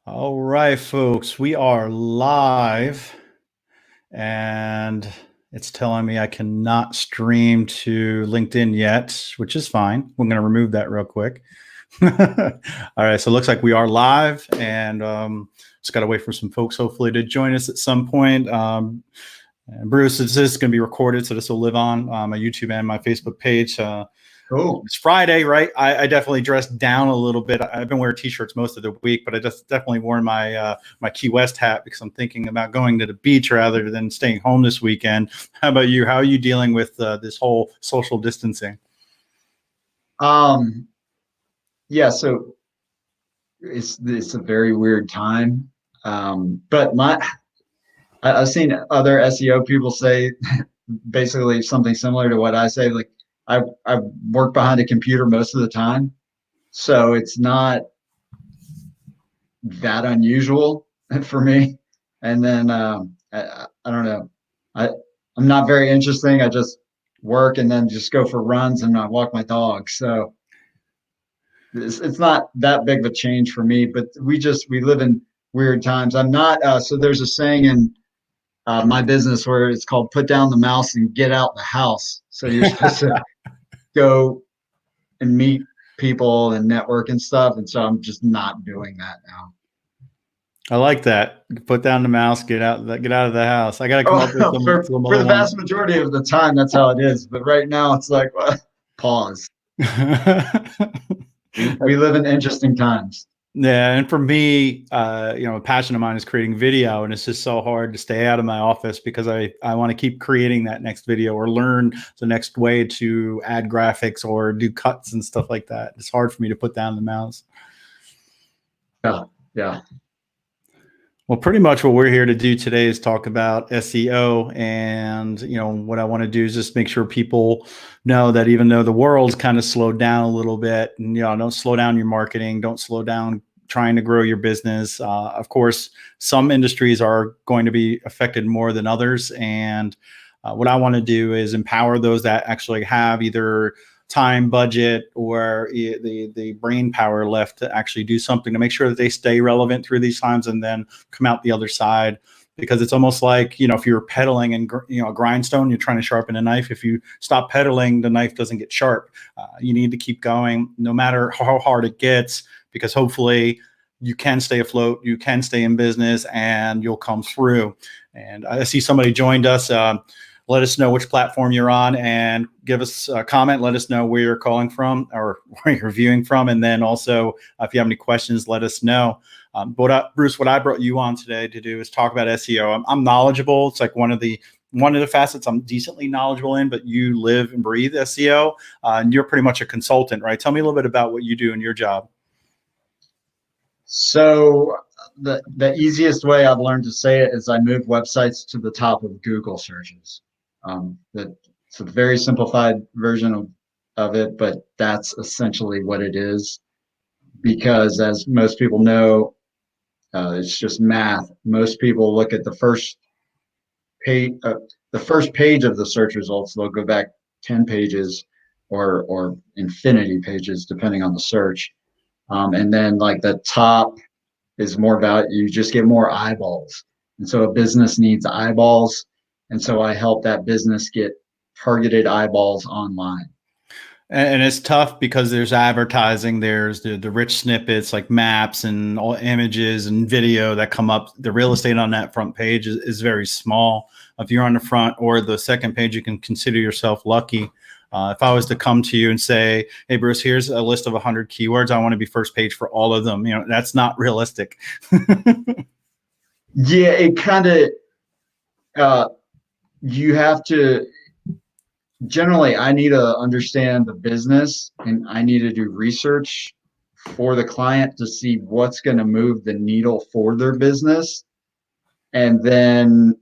All right, folks, we are live and it's telling me I cannot stream to LinkedIn yet, which is fine. We're going to remove that real quick. All right, so it looks like we are live and just got to wait for some folks hopefully to join us at some point. And Bruce, this is going to be recorded, so this will live on my YouTube and my Facebook page. Cool. It's Friday, right? I definitely dressed down a little bit. I've been wearing t-shirts most of the week, but I just definitely worn my my Key West hat because I'm thinking about going to the beach rather than staying home this weekend. How about you? How are you dealing with this whole social distancing? Um, yeah, so it's a very weird time. But I've seen other SEO people say basically something similar to what I say. Like I work behind a computer most of the time, so it's not that unusual for me. And then I don't know. I'm not very interesting. I just work and then just go for runs and I walk my dog. So it's not that big of a change for me, but we live in weird times. I'm not so there's a saying in my business where it's called put down the mouse and get out the house. So you're supposed to go and meet people and network and stuff. And so I'm just not doing that now. I like that. Put down the mouse, get out of the house. I got to come up with Oh, some for other the ones. vast majority of the time, that's how it is. But right now, it's like pause. We live in interesting times. Yeah, and for me, a passion of mine is creating video, and it's just so hard to stay out of my office because I want to keep creating that next video or learn the next way to add graphics or do cuts and stuff like that. It's hard for me to put down the mouse. Yeah, yeah. Well, pretty much what we're here to do today is talk about SEO, and what I want to do is just make sure people know that even though the world's kind of slowed down a little bit, and don't slow down your marketing, don't slow down trying to grow your business. Of course, some industries are going to be affected more than others, and what I want to do is empower those that actually have either time, budget, or the brain power left to actually do something to make sure that they stay relevant through these times and then come out the other side. Because it's almost like, if you're pedaling and a grindstone, you're trying to sharpen a knife. If you stop pedaling, the knife doesn't get sharp. You need to keep going no matter how hard it gets, because hopefully you can stay afloat, you can stay in business, and you'll come through. And I see somebody joined us. Let us know which platform you're on and give us a comment. Let us know where you're calling from or where you're viewing from. And then also, if you have any questions, let us know. Bruce, what I brought you on today to do is talk about SEO. I'm knowledgeable. It's like one of the facets I'm decently knowledgeable in, but you live and breathe SEO, and you're pretty much a consultant, right? Tell me a little bit about what you do in your job. So the easiest way I've learned to say it is I move websites to the top of Google searches. It's a very simplified version of it, but that's essentially what it is. Because as most people know, it's just math. Most people look at page, the first page of the search results. They'll go back 10 pages or infinity pages, depending on the search. And then like the top is more value. You just get more eyeballs. And so a business needs eyeballs. And so I help that business get targeted eyeballs online. And it's tough because there's advertising, there's the rich snippets like maps and all images and video that come up. The real estate on that front page is very small. If you're on the front or the second page, you can consider yourself lucky. If I was to come to you and say, hey, Bruce, here's a list of 100 keywords, I want to be first page for all of them. That's not realistic. Yeah, it kind of, you have to, generally, I need to understand the business and I need to do research for the client to see what's going to move the needle for their business. And then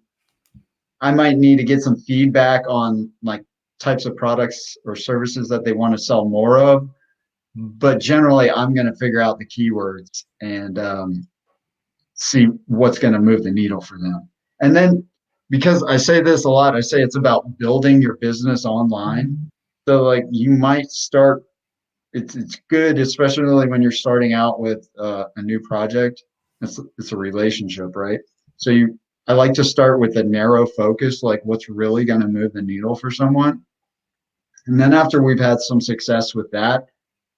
I might need to get some feedback on like types of products or services that they want to sell more of. But generally, I'm going to figure out the keywords and see what's going to move the needle for them. And then, because I say this a lot, I say it's about building your business online. So like you might it's good, especially when you're starting out with a new project. It's a relationship, right? So I like to start with a narrow focus, like what's really going to move the needle for someone. And then after we've had some success with that,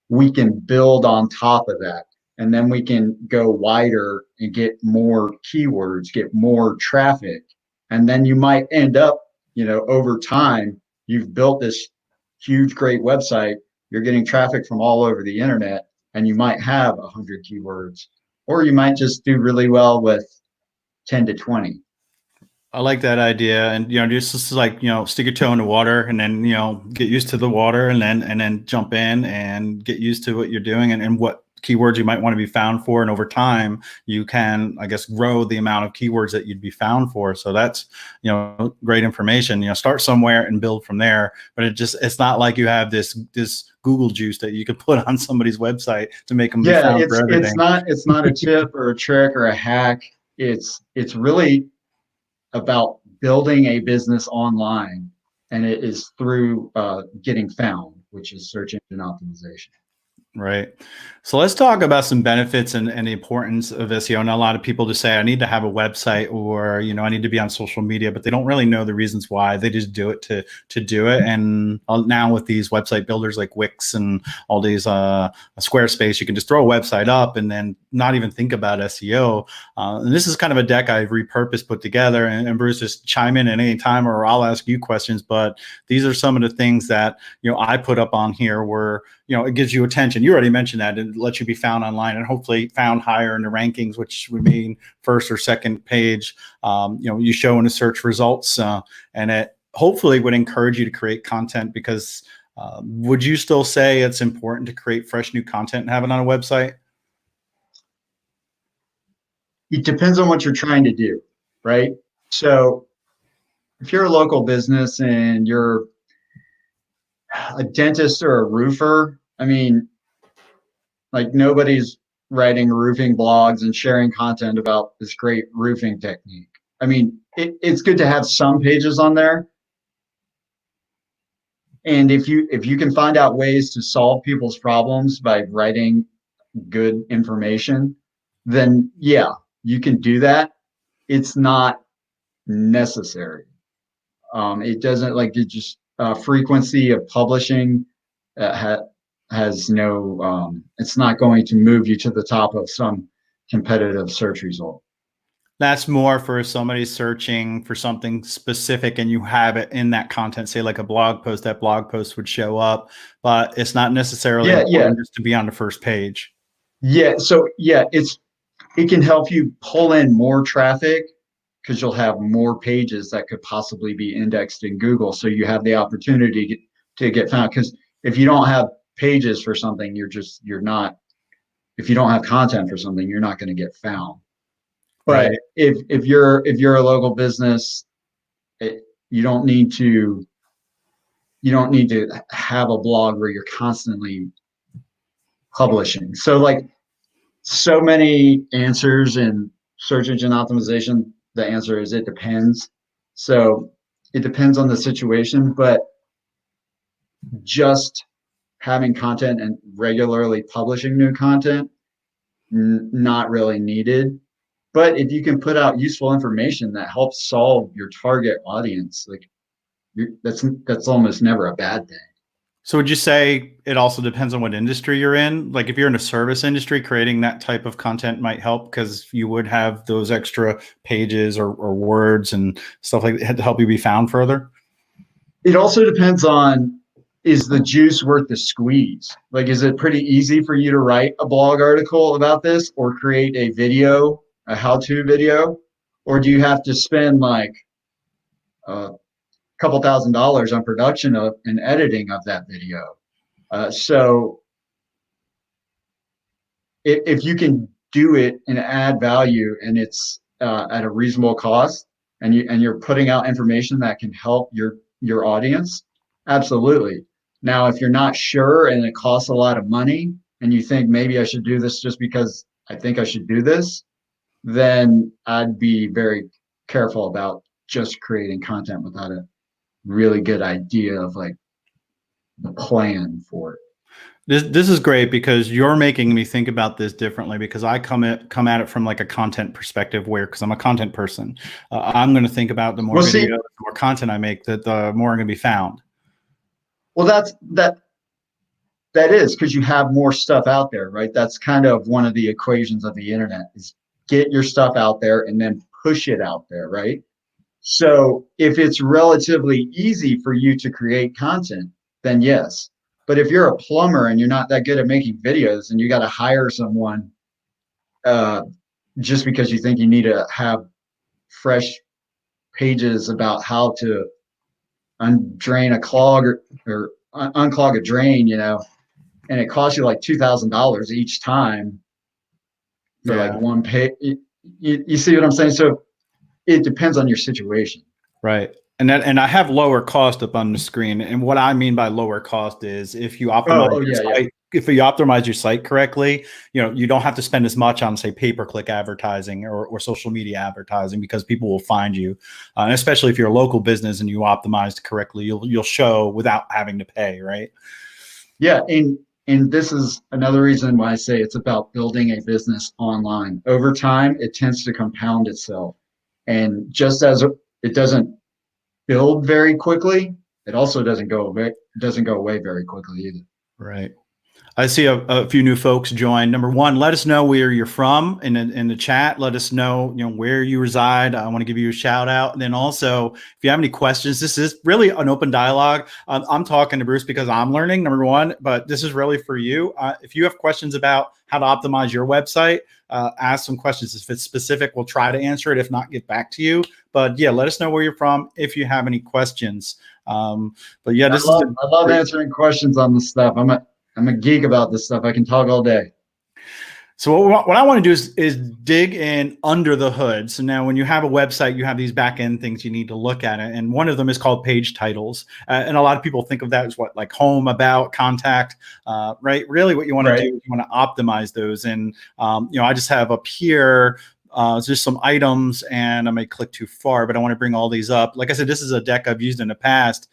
we can build on top of that. And then we can go wider and get more keywords, get more traffic. And then you might end up, over time, you've built this huge, great website. You're getting traffic from all over the internet, and you might have 100 keywords, or you might just do really well with 10 to 20. I like that idea, and just like stick your toe in the water, and then get used to the water, and then jump in and get used to what you're doing, and what keywords you might want to be found for, and over time you can, I guess, grow the amount of keywords that you'd be found for. So that's great information. Start somewhere and build from there. But it's not like you have this Google juice that you could put on somebody's website to make them be found for everything. It's not a tip or a trick or a hack. It's really about building a business online, and it is through getting found, which is search engine optimization. Right. So let's talk about some benefits and the importance of SEO. And a lot of people just say, I need to have a website, or, I need to be on social media, but they don't really know the reasons why. They just do it to do it. And now with these website builders like Wix and all these Squarespace, you can just throw a website up and then not even think about SEO. And this is kind of a deck I've repurposed, put together, and Bruce, just chime in at any time, or I'll ask you questions. But these are some of the things that, I put up on here where, it gives you attention. You already mentioned that. It lets you be found online, and hopefully found higher in the rankings, which would mean first or second page. You show in the search results, and it hopefully would encourage you to create content, because would you still say it's important to create fresh new content and have it on a website? It depends on what you're trying to do, right? So if you're a local business and you're a dentist or a roofer, I mean, like, nobody's writing roofing blogs and sharing content about this great roofing technique. I mean, it's good to have some pages on there. And if you can find out ways to solve people's problems by writing good information, then yeah, you can do that. It's not necessary. It doesn't, like, it just frequency of publishing has no, it's not going to move you to the top of some competitive search result. That's more for somebody searching for something specific, and you have it in that content, say like a blog post. That blog post would show up, but it's not necessarily important just to be on the first page. Yeah. So yeah, it can help you pull in more traffic, because you'll have more pages that could possibly be indexed in Google. So you have the opportunity to get found. Because if you don't have pages for something, if you don't have content for something, you're not going to get found. But right. if you're a local business, you don't need to have a blog where you're constantly publishing. So, like, so many answers in search engine optimization, the answer is it depends. So it depends on the situation, but just having content and regularly publishing new content, not really needed. But if you can put out useful information that helps solve your target audience, like, that's almost never a bad thing. So would you say it also depends on what industry you're in? Like, if you're in a service industry, creating that type of content might help, because you would have those extra pages or words and stuff like that to help you be found further? It also depends on, is the juice worth the squeeze? Like, is it pretty easy for you to write a blog article about this, or create a video, a how-to video? Or do you have to spend like a couple $1,000s on production and editing of that video? So if you can do it and add value, and it's at a reasonable cost, and you're putting out information that can help your audience, absolutely. Now, if you're not sure and it costs a lot of money, and you think maybe I should do this just because I think I should do this, then I'd be very careful about just creating content without a really good idea of, like, the plan for it. This is great because you're making me think about this differently, because I come at it from like a content perspective, where, because I'm a content person, I'm going to think about the more Well, video, see, the more content I make, that the more I'm going to be found. well, that is because you have more stuff out there, right? That's kind of one of the equations of the internet is get your stuff out there and then push it out there, right? So if it's relatively easy for you to create content, then yes. But if you're a plumber and you're not that good at making videos and you got to hire someone uh, just because you think you need to have fresh pages about how to undrain a clog or unclog a drain, and it costs you like $2,000 each time for like Yeah. one page. You see what I'm saying? So it depends on your situation. Right. And I have lower cost up on the screen. And what I mean by lower cost is if you optimize Oh your yeah, yeah. site, if you optimize your site correctly, you don't have to spend as much on, say, pay-per-click advertising or social media advertising, because people will find you. And especially if you're a local business and you optimized correctly, you'll show without having to pay, right? Yeah, and this is another reason why I say it's about building a business online. Over time, it tends to compound itself. And just as it doesn't build very quickly, it also doesn't go away very quickly either. Right. I see a few new folks join. Number one, let us know where you're from in the chat. Let us know, where you reside. I want to give you a shout out. And then also, if you have any questions, this is really an open dialogue. I'm talking to Bruce because I'm learning, number one, but this is really for you. If you have questions about how to optimize your website, ask some questions. If it's specific, we'll try to answer it. If not, get back to you. But yeah, let us know where you're from if you have any questions. But yeah, I love answering questions on this stuff. I'm a geek about this stuff. I can talk all day. So what I want to do is dig in under the hood. So now when you have a website, you have these back end things you need to look at. And one of them is called page titles. And a lot of people think of that as what, like home, about, contact, right? Really what you want to do is you want to optimize those. And, I just have up here just some items, and I may click too far, but I want to bring all these up. Like I said, this is a deck I've used in the past.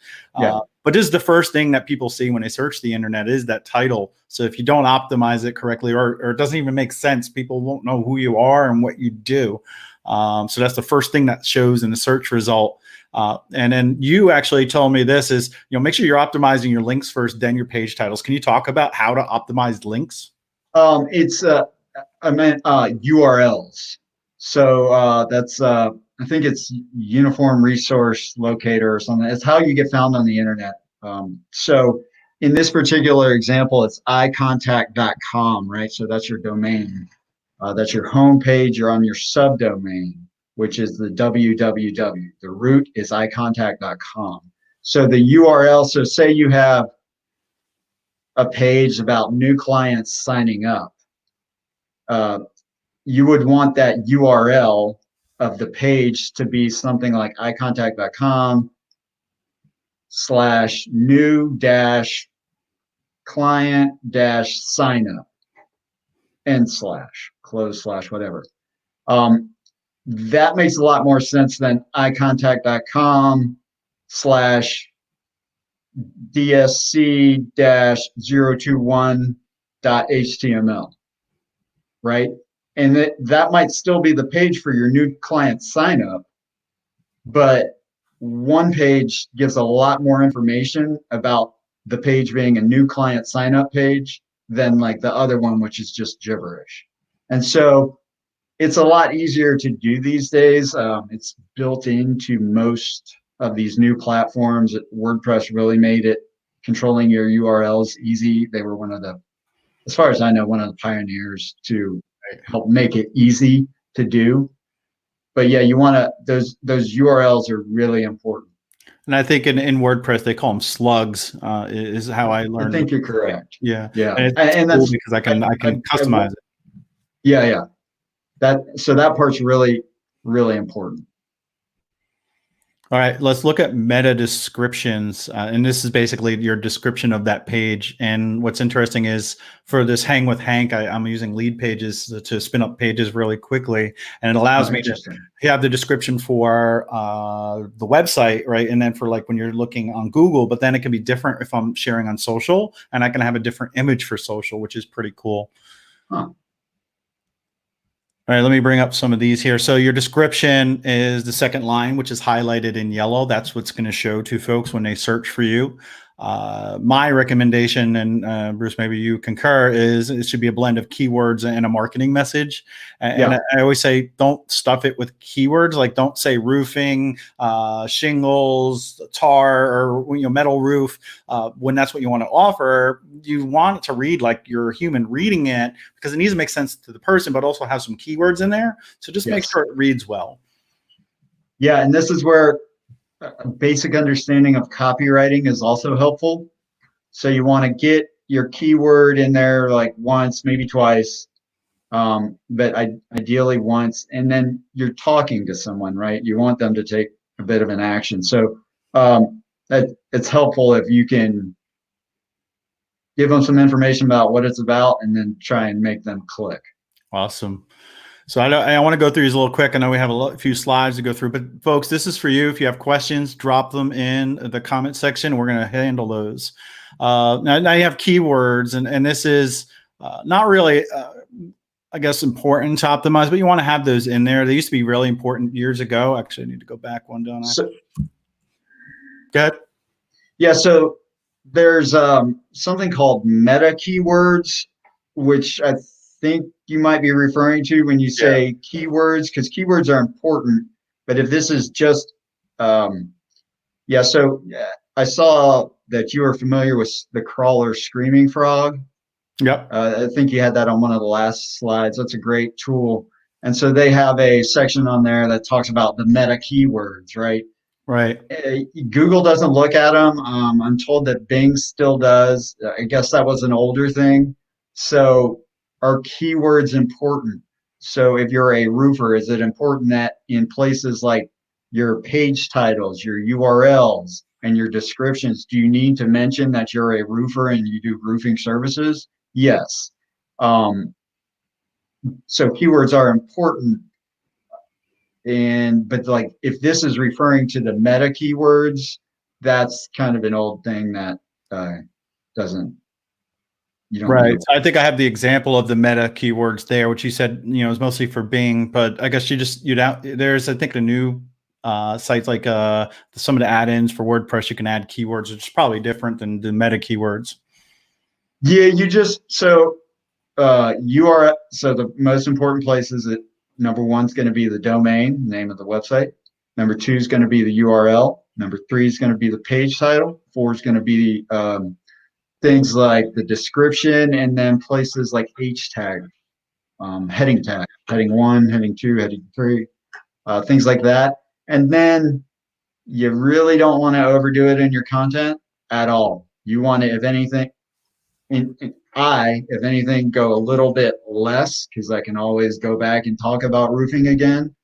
But this is the first thing that people see when they search the internet, is that title. So if you don't optimize it correctly, or it doesn't even make sense, people won't know who you are and what you do. So that's the first thing that shows in the search result. And then you actually told me this is, make sure you're optimizing your links first, then your page titles. Can you talk about how to optimize links? It's I meant URLs. So that's I think it's Uniform Resource Locator or something. It's how you get found on the internet. So in this particular example, it's icontact.com, right? So that's your domain. That's your home page. You're on your subdomain, which is the www. The root is icontact.com. So the URL, so say you have a page about new clients signing up. You would want that URL of the page to be something like icontact.com/new-client-sign-up /close/ whatever. That makes a lot more sense than icontact.com/dsc-021.html, right? And that might still be the page for your new client sign up, but one page gives a lot more information about the page being a new client sign up page than like the other one, which is just gibberish. And so it's a lot easier to do these days. It's built into most of these new platforms. WordPress really made it controlling your URLs easy. They were one of the, as far as I know, one of the pioneers to help make it easy to do. But yeah, you want to, those URLs are really important. And I think in WordPress, they call them slugs, is how I learned. I think you're correct. Yeah. Yeah. And it's and cool that's because I can customize it. Yeah. Yeah. So that part's really, really important. All right, let's look at meta descriptions. And this is basically your description of that page. And what's interesting is for this Hang with Hank, I'm using lead pages to spin up pages really quickly. And it allows me to have the description for the website, right? And then for like when you're looking on Google, but then it can be different if I'm sharing on social, and I can have a different image for social, which is pretty cool. Huh. All right, let me bring up some of these here. So your description is the second line, which is highlighted in yellow. That's what's going to show to folks when they search for you. My recommendation, and Bruce, maybe you concur, is it should be a blend of keywords and a marketing message. And I always say, don't stuff it with keywords. Like, don't say roofing, shingles, tar, or metal roof. When that's what you want to offer, you want it to read like you're a human reading it, because it needs to make sense to the person, but also have some keywords in there. So just make sure it reads well. Yeah, and this is where a basic understanding of copywriting is also helpful. So you want to get your keyword in there like once, maybe twice, but ideally once, and then you're talking to someone, right? You want them to take a bit of an action. So it's helpful if you can give them some information about what it's about and then try and make them click. Awesome. So I want to go through these a little quick. I know we have a few slides to go through, but folks, this is for you. If you have questions, drop them in the comment section. We're going to handle those. Now you have keywords, and this is not really, I guess, important to optimize, but you want to have those in there. They used to be really important years ago. Actually, I need to go back one, don't I? Go ahead. Yeah, so there's something called meta keywords, which I think you might be referring to when you say keywords, because keywords are important. But if this is just, so I saw that you are familiar with the crawler Screaming Frog. Yep. I think you had that on one of the last slides. That's a great tool. And so they have a section on there that talks about the meta keywords, right? Right. Google doesn't look at them. I'm told that Bing still does. I guess that was an older thing. So are keywords important? So if you're a roofer, is it important that in places like your page titles, your URLs, and your descriptions, do you need to mention that you're a roofer and you do roofing services? Yes. So keywords are important. But like, if this is referring to the meta keywords, that's kind of an old thing that doesn't. You don't right. I think I have the example of the meta keywords there, which you said, is mostly for Bing, but I guess there's, I think, a new sites like some of the add-ins for WordPress, you can add keywords, which is probably different than the meta keywords. Yeah, so the most important place is that number one is going to be the domain name of the website. Number two is going to be the URL. Number three is going to be the page title. Four is going to be things like the description, and then places like H tag, heading tag, heading 1, heading 2, heading 3, things like that. And then you really don't want to overdo it in your content at all. You want to, if anything, go a little bit less, because I can always go back and talk about roofing again.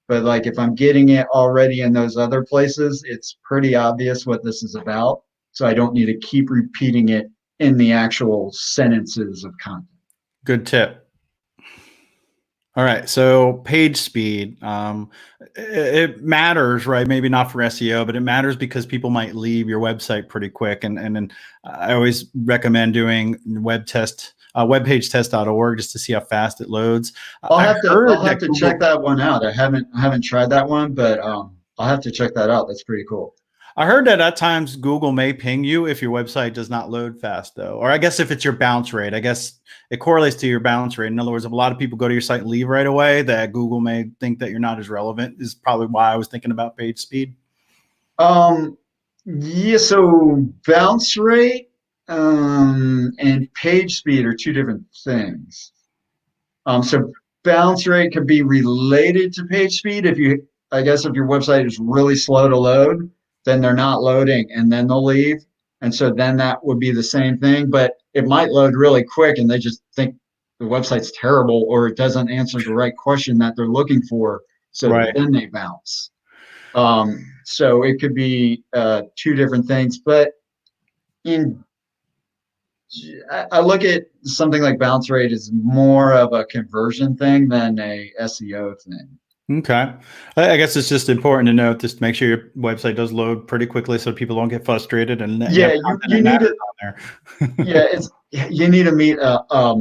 But like, if I'm getting it already in those other places, it's pretty obvious what this is about. So I don't need to keep repeating it in the actual sentences of content. Good tip. All right. So page speed, it matters, right? Maybe not for SEO, but it matters because people might leave your website pretty quick. And then I always recommend doing webpagetest.org just to see how fast it loads. I'll have to check that one out. I haven't tried that one, but I'll have to check that out. That's pretty cool. I heard that at times Google may ping you if your website does not load fast, though. Or I guess if it's your bounce rate, I guess it correlates to your bounce rate. In other words, if a lot of people go to your site and leave right away, that Google may think that you're not as relevant, is probably why I was thinking about page speed. Yeah, so bounce rate and page speed are two different things. So bounce rate could be related to page speed. If your website is really slow to load, then they're not loading and then they'll leave. And so then that would be the same thing, but it might load really quick and they just think the website's terrible or it doesn't answer the right question that they're looking for. So then they bounce. So it could be two different things, but in I look at something like bounce rate as more of a conversion thing than a SEO thing. Okay. I guess it's just important to note just to make sure your website does load pretty quickly so people don't get frustrated and you have Yeah, content you that need matters to. on there. Yeah, it's you need to meet a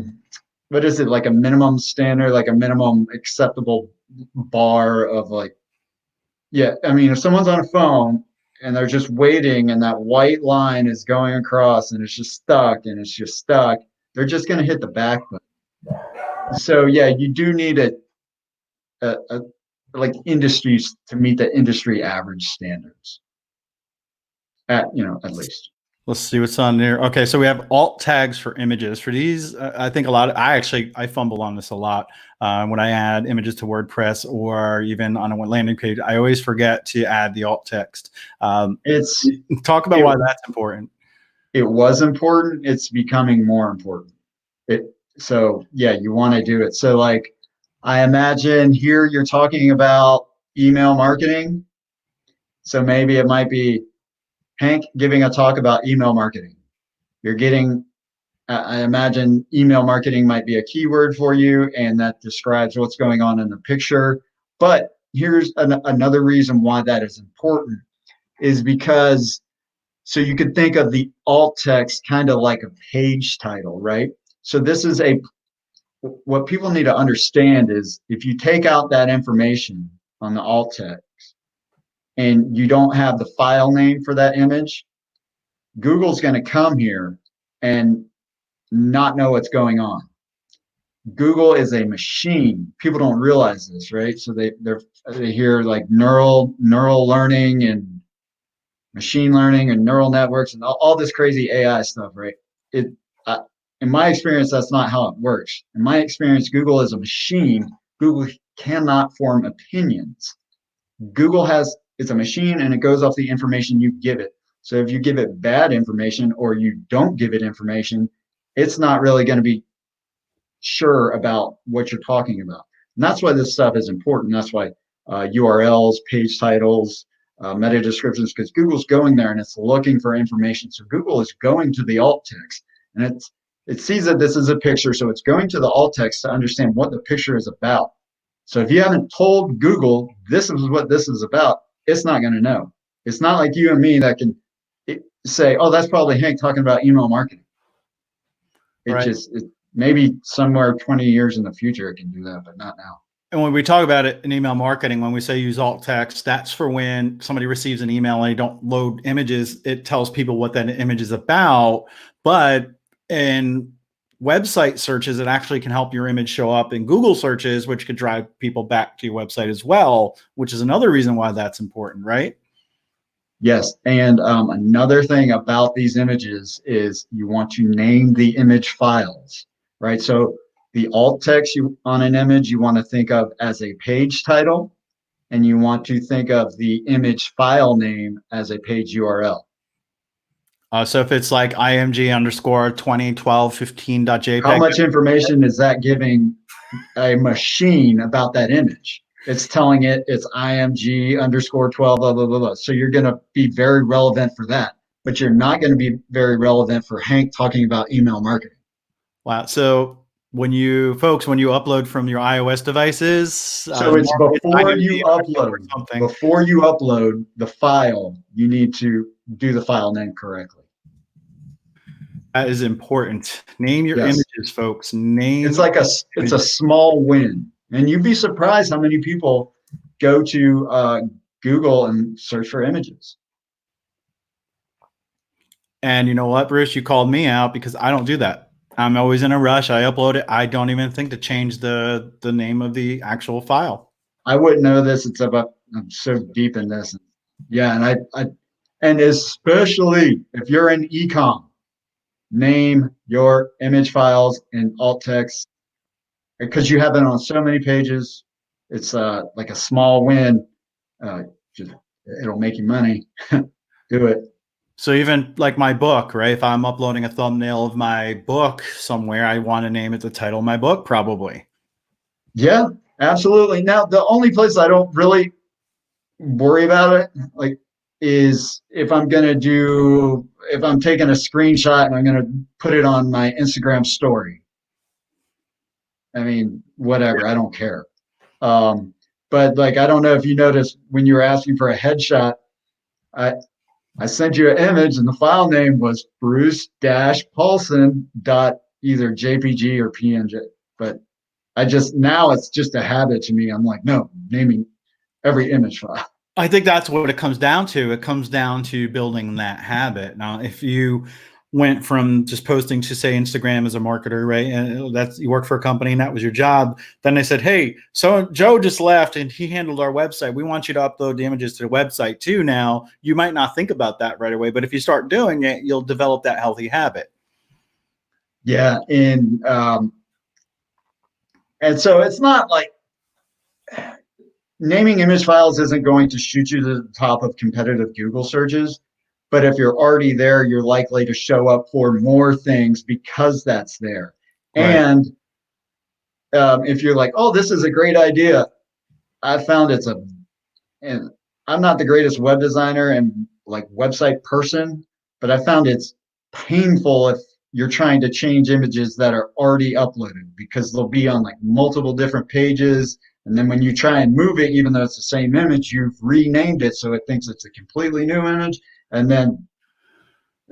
what is it, like a minimum standard, like a minimum acceptable bar of like, yeah. I mean, if someone's on a phone and they're just waiting and that white line is going across and it's just stuck and it's just stuck, they're just going to hit the back button. So yeah, you do need a like industries to meet the industry average standards at least. Let's see what's on there. Okay, so we have alt tags for images. For these, I think I fumble on this a lot. When I add images to WordPress or even on a landing page, I always forget to add the alt text. It's Talk about why that's important. It was important. It's becoming more important. So yeah, you want to do it. So like, I imagine here you're talking about email marketing. So maybe it might be Hank giving a talk about email marketing. You're getting, I imagine email marketing might be a keyword for you, and that describes what's going on in the picture. But here's another reason why that is important is because so you could think of the alt text kind of like a page title, right? So this is what people need to understand is if you take out that information on the alt text and you don't have the file name for that image, Google's going to come here and not know what's going on. Google is a machine. People don't realize this, right? So they hear like neural learning and machine learning and neural networks and all this crazy AI stuff, right? It in my experience, that's not how it works. In my experience, Google is a machine. Google cannot form opinions. Google it's a machine and it goes off the information you give it. So if you give it bad information or you don't give it information, it's not really going to be sure about what you're talking about. And that's why this stuff is important. That's why URLs, page titles, meta descriptions, because Google's going there and it's looking for information. So Google is going to the alt text and it sees that this is a picture. So it's going to the alt text to understand what the picture is about. So if you haven't told Google this is what this is about, it's not going to know. It's not like you and me that can say, oh, that's probably Hank talking about email marketing. Right. Maybe somewhere 20 years in the future it can do that, but not now. And when we talk about it in email marketing, when we say use alt text, that's for when somebody receives an email and they don't load images, it tells people what that image is about. But in website searches, it actually can help your image show up in Google searches, which could drive people back to your website as well, which is another reason why that's important, right? Yes. And another thing about these images is you want to name the image files, right? So the alt text on an image, you want to think of as a page title, and you want to think of the image file name as a page URL. So if it's like img underscore 201215.jpg, how much information is that giving a machine about that image? It's telling it it's img underscore 12, blah, blah, blah, blah. So you're going to be very relevant for that, but you're not going to be very relevant for Hank talking about email marketing. Wow. So when you upload from your iOS devices, so it's before you upload the file, you need to do the file name correctly. That is important. Name your images, folks. It's a small win, and you'd be surprised how many people go to Google and search for images. And you know what, Bruce, you called me out because I don't do that. I'm always in a rush. I upload it. I don't even think to change the name of the actual file. I wouldn't know this. I'm so deep in this. Yeah, and especially if you're in ecom, name your image files in alt text because you have it on so many pages. It's like a small win. It'll make you money. Do it. So even like my book, right? If I'm uploading a thumbnail of my book somewhere, I want to name it the title of my book, probably. Yeah, absolutely. Now, the only place I don't really worry about it, like, is if I'm taking a screenshot and I'm gonna put it on my Instagram story. I mean, whatever, I don't care. But like, I don't know if you noticed when you were asking for a headshot, I I sent you an image and the file name was Bruce-Paulson dot either JPG or PNG. But now it's just a habit to me. I'm like, no, naming every image file. I think that's what it comes down to. It comes down to building that habit. Now, if you went from just posting to, say, Instagram as a marketer, right? And that's, you work for a company and that was your job. Then they said, hey, so Joe just left and he handled our website. We want you to upload the images to the website too. Now, you might not think about that right away, but if you start doing it, you'll develop that healthy habit. Yeah. And so it's not like naming image files isn't going to shoot you to the top of competitive Google searches. But if you're already there, you're likely to show up for more things because that's there. Right. And if you're like, oh, this is a great idea, I found and I'm not the greatest web designer and like website person, but I found it's painful if you're trying to change images that are already uploaded because they'll be on like multiple different pages. And then when you try and move it, even though it's the same image, you've renamed it so it thinks it's a completely new image. And then,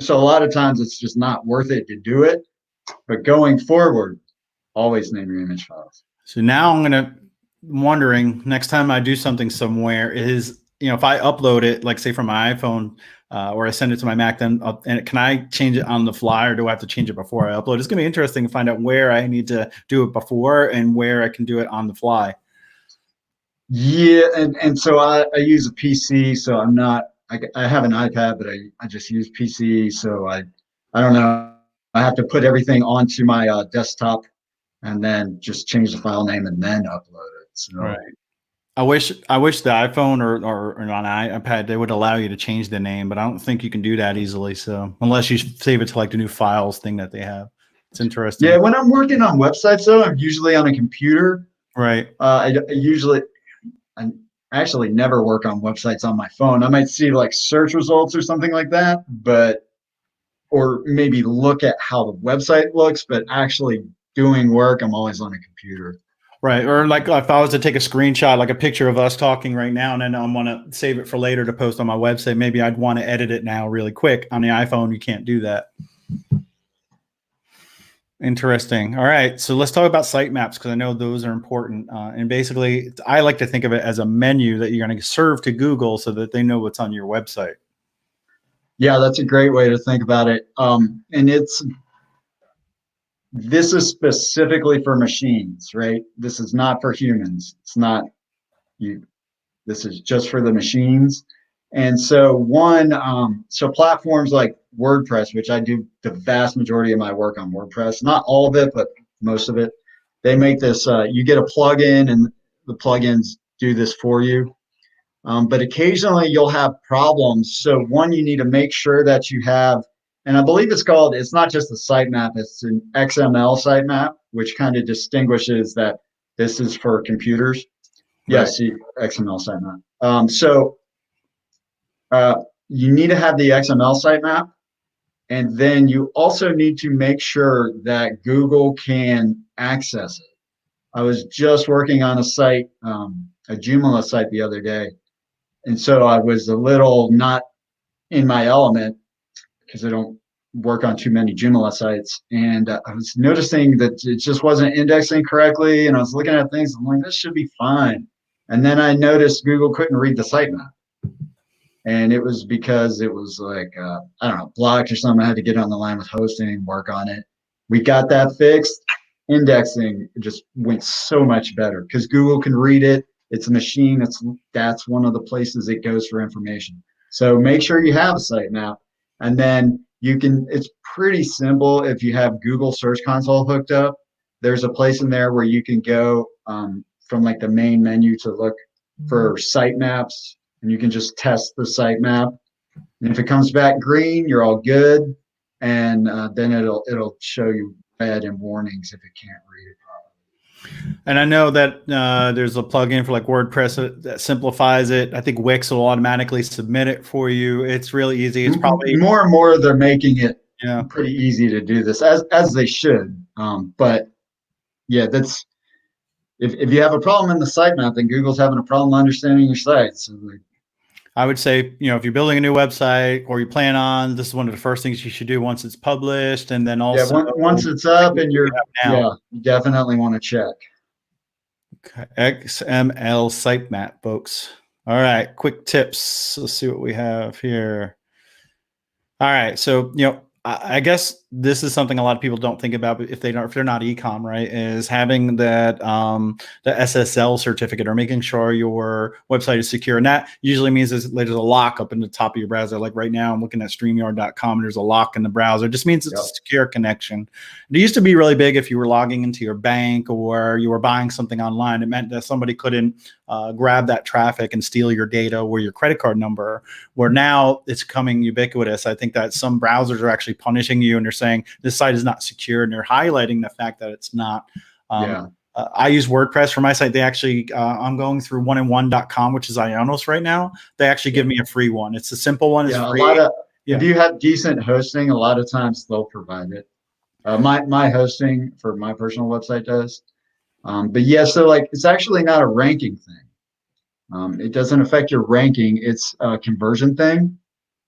so a lot of times it's just not worth it to do it. But going forward, always name your image files. So now wondering next time I do something somewhere is, if I upload it, like say from my iPhone, or I send it to my Mac, then and can I change it on the fly, or do I have to change it before I upload? It's going to be interesting to find out where I need to do it before and where I can do it on the fly. Yeah, and so I use a PC, so I'm not. I have an iPad, but I just use PC, so I don't know. I have to put everything onto my desktop and then just change the file name and then upload it. So Right. I wish the iPhone or on iPad, they would allow you to change the name, but I don't think you can do that easily. So unless you save it to like the new files thing that they have, it's interesting. yeah, when I'm working on websites, though, I'm usually on a computer. Right. I actually never work on websites on my phone. I might see like search results or something like that, or maybe look at how the website looks, but actually doing work, I'm always on a computer. Right. Or like if I was to take a screenshot, like a picture of us talking right now, and then I want to save it for later to post on my website, maybe I'd want to edit it now really quick. On the iPhone, you can't do that. Interesting. All right. So let's talk about sitemaps, because I know those are important. And basically, I like to think of it as a menu that you're going to serve to Google so that they know what's on your website. Yeah, that's a great way to think about it. And this is specifically for machines, right? This is not for humans. It's not you. This is just for the machines. And so so platforms like WordPress, which I do the vast majority of my work on WordPress, not all of it, but most of it, they make this, you get a plugin and the plugins do this for you. But occasionally you'll have problems. So one, you need to make sure that you have, and I believe it's not just a sitemap, it's an XML sitemap, which kind of distinguishes that this is for computers. Yes, XML sitemap. You need to have the XML sitemap, and then you also need to make sure that Google can access it. I was just working on a site, a Joomla site the other day, and so I was a little not in my element because I don't work on too many Joomla sites, and I was noticing that it just wasn't indexing correctly, and I was looking at things, I'm like, this should be fine. And then I noticed Google couldn't read the sitemap. And it was because it was like, I don't know, blocked or something. I had to get on the line with hosting, work on it. We got that fixed. Indexing just went so much better because Google can read it. It's a machine. That's one of the places it goes for information. So make sure you have a sitemap, and then it's pretty simple. If you have Google Search Console hooked up, there's a place in there where you can go from like the main menu to look for sitemaps, and you can just test the sitemap. And if it comes back green, you're all good. And then it'll show you red and warnings if it can't read it properly. And I know that there's a plugin for like WordPress that simplifies it. I think Wix will automatically submit it for you. It's really easy. It's probably More and more they're making it yeah. pretty easy to do this, as they should. But yeah, that's if you have a problem in the sitemap, then Google's having a problem understanding your site. So like, I would say, if you're building a new website or you plan on, this is one of the first things you should do once it's published. And then yeah, also once it's up and you yeah, you definitely want to check. XML sitemap, folks. All right, quick tips. Let's see what we have here. All right, so I guess this is something a lot of people don't think about, but if they're not ecom, right, is having that the SSL certificate or making sure your website is secure. And that usually means there's a lock up in the top of your browser. Like right now, I'm looking at StreamYard.com, and there's a lock in the browser. It just means it's a secure connection. It used to be really big if you were logging into your bank or you were buying something online. It meant that somebody couldn't grab that traffic and steal your data or your credit card number. Where now it's coming ubiquitous. I think that some browsers are actually punishing you, and they're saying this site is not secure, and they're highlighting the fact that it's not. I use WordPress for my site. They actually, I'm going through oneandone.com, which is Ionos right now. They actually give me a free one. It's a simple one. It's free. If you have decent hosting, a lot of times they'll provide it. My hosting for my personal website does. But yeah, so like it's actually not a ranking thing. It doesn't affect your ranking. It's a conversion thing,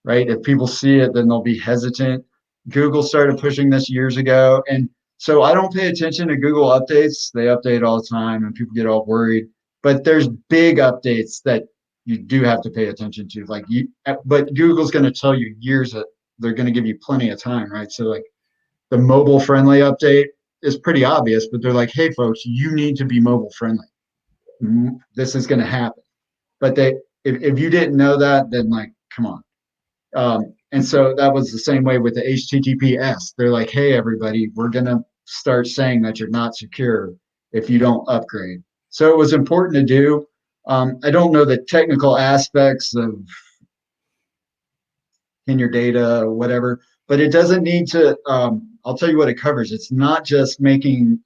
right? If people see it, then they'll be hesitant. Google started pushing this years ago. And so I don't pay attention to Google updates. They update all the time and people get all worried. But there's big updates that you do have to pay attention to. But Google's going to tell you years that they're going to give you plenty of time, right? So like the mobile friendly update is pretty obvious, but they're like, hey folks, you need to be mobile friendly. This is going to happen. But if you didn't know that, then like, come on. And so that was the same way with the HTTPS. They're like, hey, everybody, we're going to start saying that you're not secure if you don't upgrade. So it was important to do. I don't know the technical aspects of in your data or whatever, but it doesn't need to, I'll tell you what it covers. It's not just making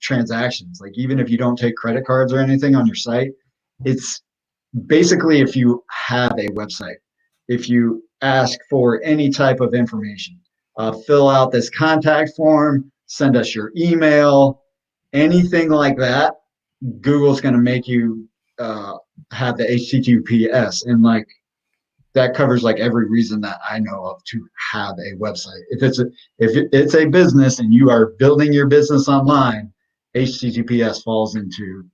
transactions. Like even if you don't take credit cards or anything on your site, it's basically if you have a website, if you ask for any type of information, fill out this contact form, send us your email, anything like that, Google's going to make you have the HTTPS. And like that covers like every reason that I know of to have a website. If it's a business and you are building your business online, HTTPS falls into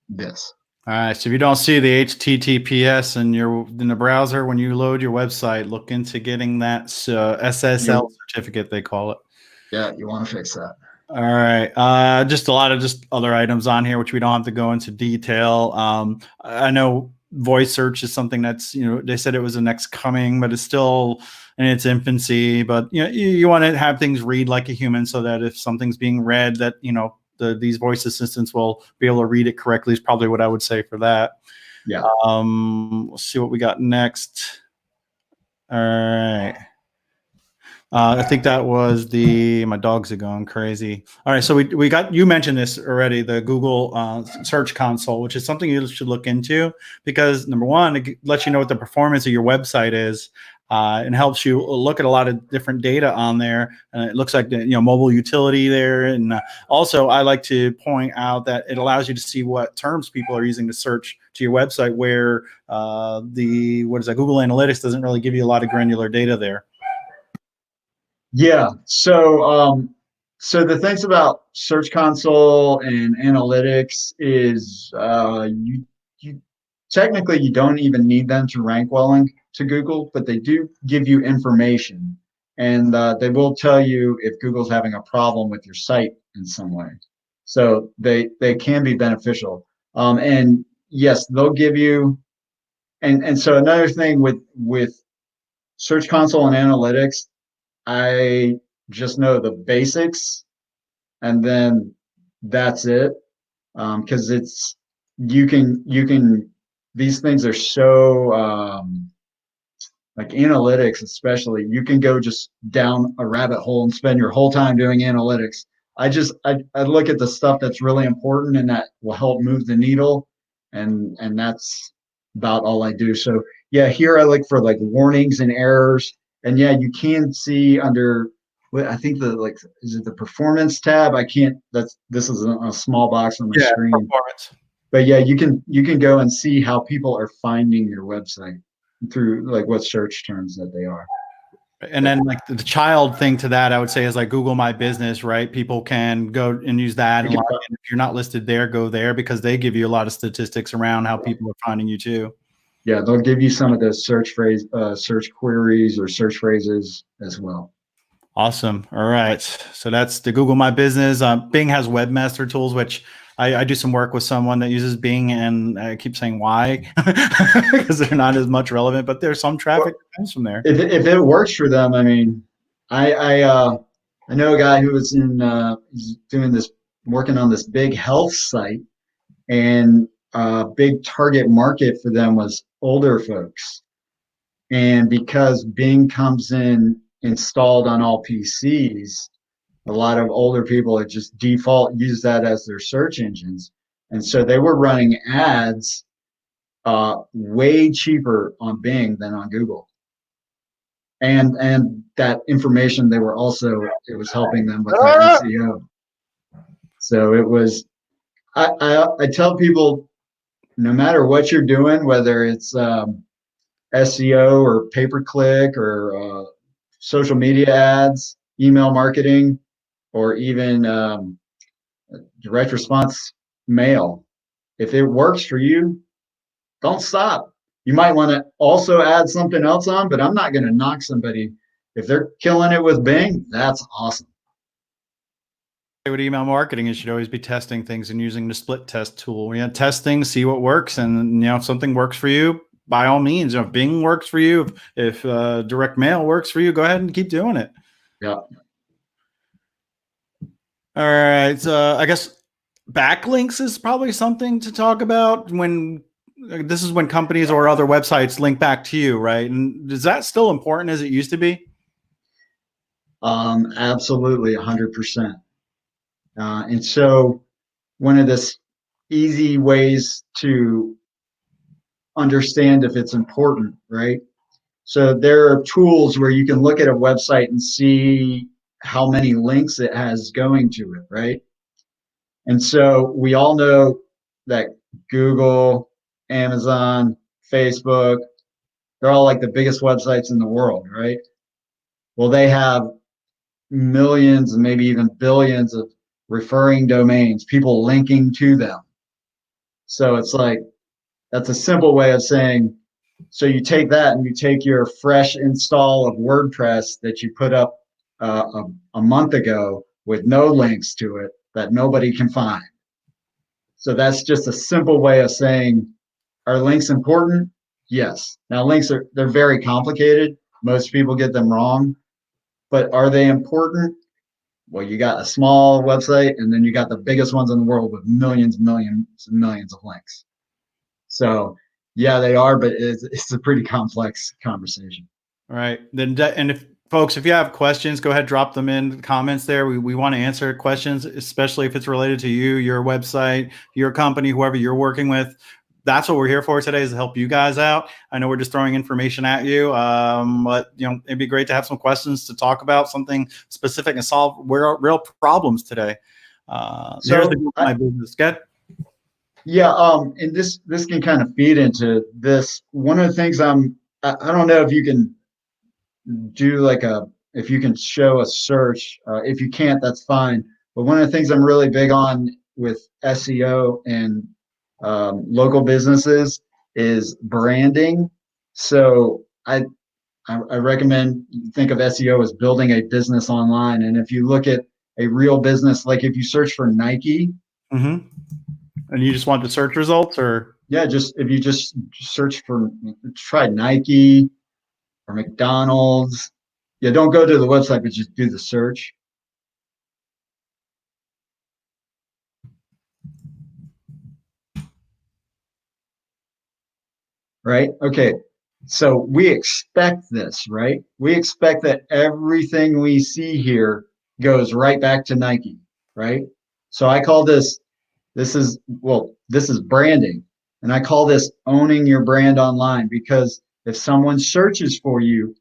this. All right. So if you don't see the HTTPS in the browser when you load your website, look into getting that SSL certificate, they call it. Yeah, you want to fix that. All right. Just a lot of other items on here, which we don't have to go into detail. I know voice search is something that's, they said it was the next coming, but it's still in its infancy. But you want to have things read like a human, so that if something's being read, that these voice assistants will be able to read it correctly, is probably what I would say for that. Yeah. Let's see what we got next. All right. I think that was my dogs are going crazy. All right. So we got, you mentioned this already, the Google Search Console, which is something you should look into, because number one, it lets you know what the performance of your website is. And helps you look at a lot of different data on there. It looks like mobile utility there, and also I like to point out that it allows you to see what terms people are using to search to your website. Where Google Analytics doesn't really give you a lot of granular data there. Yeah. So the things about Search Console and analytics is you technically you don't even need them to rank well to Google, but they do give you information, and they will tell you if Google's having a problem with your site in some way. So they can be beneficial. And yes, they'll give you. And so another thing with Search Console and analytics, I just know the basics, and then that's it. Because you can these things are so like analytics, especially, you can go just down a rabbit hole and spend your whole time doing analytics. I look at the stuff that's really important and that will help move the needle, and that's about all I do. So yeah, here I look for like warnings and errors, and yeah, you can see under what I think the like is it the performance tab? I can't. This is a small box on my Yeah, screen, performance. but yeah, you can go and see how people are finding your website through like what search terms that they are. And then like the child thing to that, I would say is like Google My Business, right? People can go and use that and log in. If you're not listed there, go there because they give you a lot of statistics around how people are finding you too. Yeah, they'll give you some of those search queries or search phrases as well. Awesome. All right. So that's the Google My Business. Bing has webmaster tools, which I do some work with someone that uses Bing, and I keep saying why because they're not as much relevant, but there's some traffic that comes from there. If it works for them, I mean, I know a guy who was he's doing this, working on this big health site, and big target market for them was older folks. And because Bing comes in installed on all PCs, a lot of older people that just default use that as their search engines. And so they were running ads way cheaper on Bing than on Google. And that information they were also, it was helping them with their SEO. So it was, I tell people, no matter what you're doing, whether it's SEO or pay-per-click or social media ads, email marketing, or even direct response mail, if it works for you, don't stop. You might want to also add something else on, but I'm not going to knock somebody. If they're killing it with Bing, that's awesome. With email marketing, you should always be testing things and using the split test tool. Testing, see what works, and if something works for you, by all means. If Bing works for you, if direct mail works for you, go ahead and keep doing it. Yeah. All right. So I guess backlinks is probably something to talk about when this is when companies or other websites link back to you, right? And is that still important as it used to be? Absolutely, 100%. And so one of the easy ways to understand if it's important, right? So there are tools where you can look at a website and see how many links it has going to it, right? And so we all know that Google, Amazon, Facebook, they're all like the biggest websites in the world, right? Well, they have millions and maybe even billions of referring domains, people linking to them. So it's like, that's a simple way of saying, so you take that and you take your fresh install of WordPress that you put up a month ago with no links to it that nobody can find. So that's just a simple way of saying, are links important? Yes. Now links they're very complicated. Most people get them wrong, but are they important? Well, you got a small website and then you got the biggest ones in the world with millions, millions, and millions of links. So yeah, they are, but it's a pretty complex conversation. All right. Then, and if folks, if you have questions, go ahead, drop them in the comments there. We want to answer questions, especially if it's related to you, your website, your company, whoever you're working with. That's what we're here for today, is to help you guys out. I know we're just throwing information at you, but it'd be great to have some questions to talk about something specific and solve real problems today. So here's my business. Get. Yeah, and this can kind of feed into this. One of the things I don't know if you can do like if you can show a search. If you can't, that's fine. But one of the things I'm really big on with SEO and local businesses is branding. So I recommend you think of SEO as building a business online. And if you look at a real business, like if you search for Nike. Mm-hmm. And you just want the search results, or? Yeah, just if you just search for, try Nike or McDonald's. Yeah, don't go to the website, but just do the search. Right? Okay. So we expect this, right? We expect that everything we see here goes right back to Nike, right? So I call this is branding. And I call this owning your brand online, because if someone searches for you,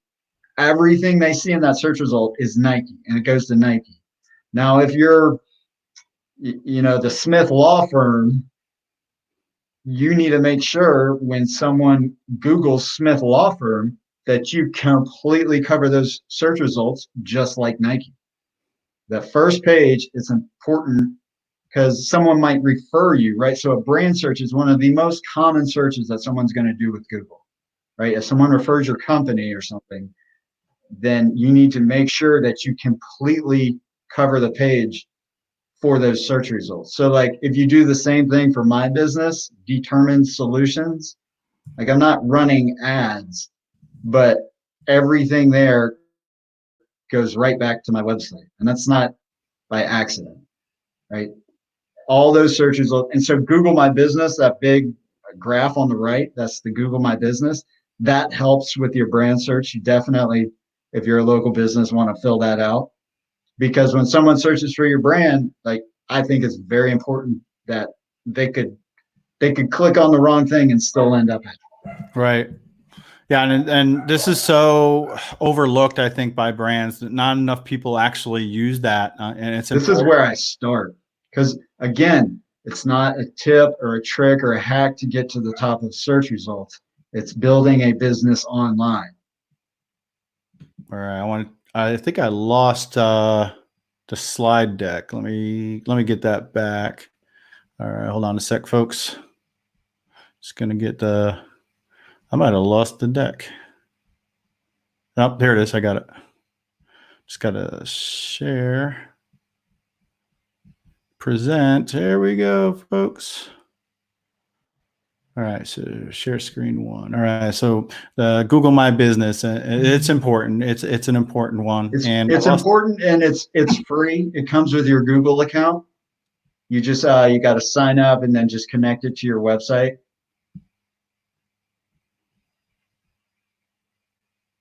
everything they see in that search result is Nike, and it goes to Nike. Now, if you're, the Smith law firm, you need to make sure when someone Googles Smith law firm that you completely cover those search results just like Nike. The first page is important because someone might refer you, right? So a brand search is one of the most common searches that someone's going to do with Google, right? If someone refers your company or something, then you need to make sure that you completely cover the page for those search results. So like if you do the same thing for my business, Determined Solutions, like I'm not running ads, but everything there goes right back to my website. And that's not by accident, right? All those search results. And so Google My Business, that big graph on the right, that's the Google My Business. That helps with your brand search. You definitely, if you're a local business, want to fill that out, because when someone searches for your brand, like I think it's very important that they could click on the wrong thing and still end up at it. Right. Yeah, and this is so overlooked, I think, by brands that not enough people actually use that, and it's this is where I start, because again, it's not a tip or a trick or a hack to get to the top of search results. It's building a business online. All right, I think I lost the slide deck. Let me get that back. All right, hold on a sec, folks. Just gonna get I might have lost the deck. Oh, there it is. I got it. Just gotta share, present. There we go, folks. All right, so share screen one. All right, so the Google My Business, it's important. It's an important one. It's important, and it's free. It comes with your Google account. You just you got to sign up and then just connect it to your website.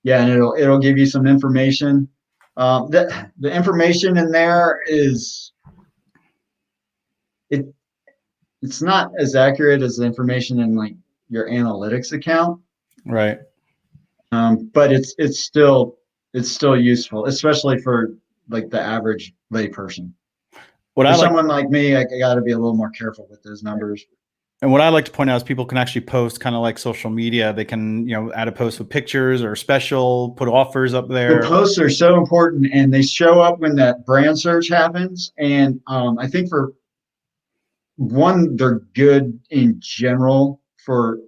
Yeah, and it'll give you some information. The information in there is it's not as accurate as the information in like your analytics account. Right. But it's still useful, especially for like the average lay person. For someone like me, I got to be a little more careful with those numbers. And what I like to point out is people can actually post kind of like social media. They can, add a post with pictures or special, put offers up there. The posts are so important, and they show up when that brand search happens. And I think for one, they're good in general for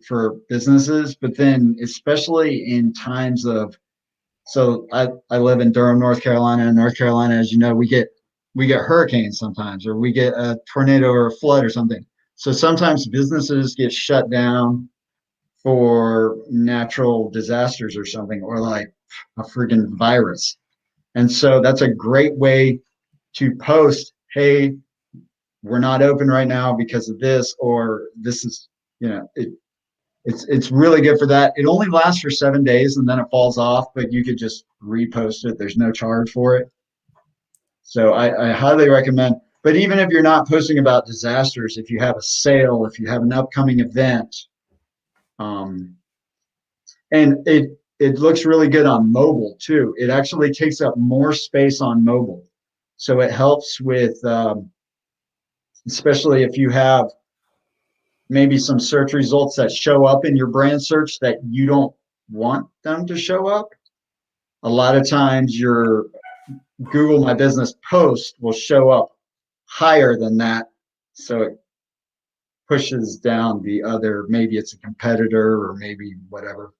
businesses, but then especially in times of, so I live in Durham, North Carolina, and North Carolina, as you know, we get hurricanes sometimes, or we get a tornado or a flood or something. So sometimes businesses get shut down for natural disasters or something, or like a freaking virus. And so that's a great way to post, hey, we're not open right now because of this, or this is, it's really good for that. It only lasts for 7 days and then it falls off, but you could just repost it. There's no charge for it. So I highly recommend. But even if you're not posting about disasters, if you have a sale, if you have an upcoming event, and it looks really good on mobile too. It actually takes up more space on mobile. So it helps with, especially if you have maybe some search results that show up in your brand search that you don't want them to show up. A lot of times your Google My Business post will show up higher than that. So it pushes down the other, maybe it's a competitor or maybe whatever.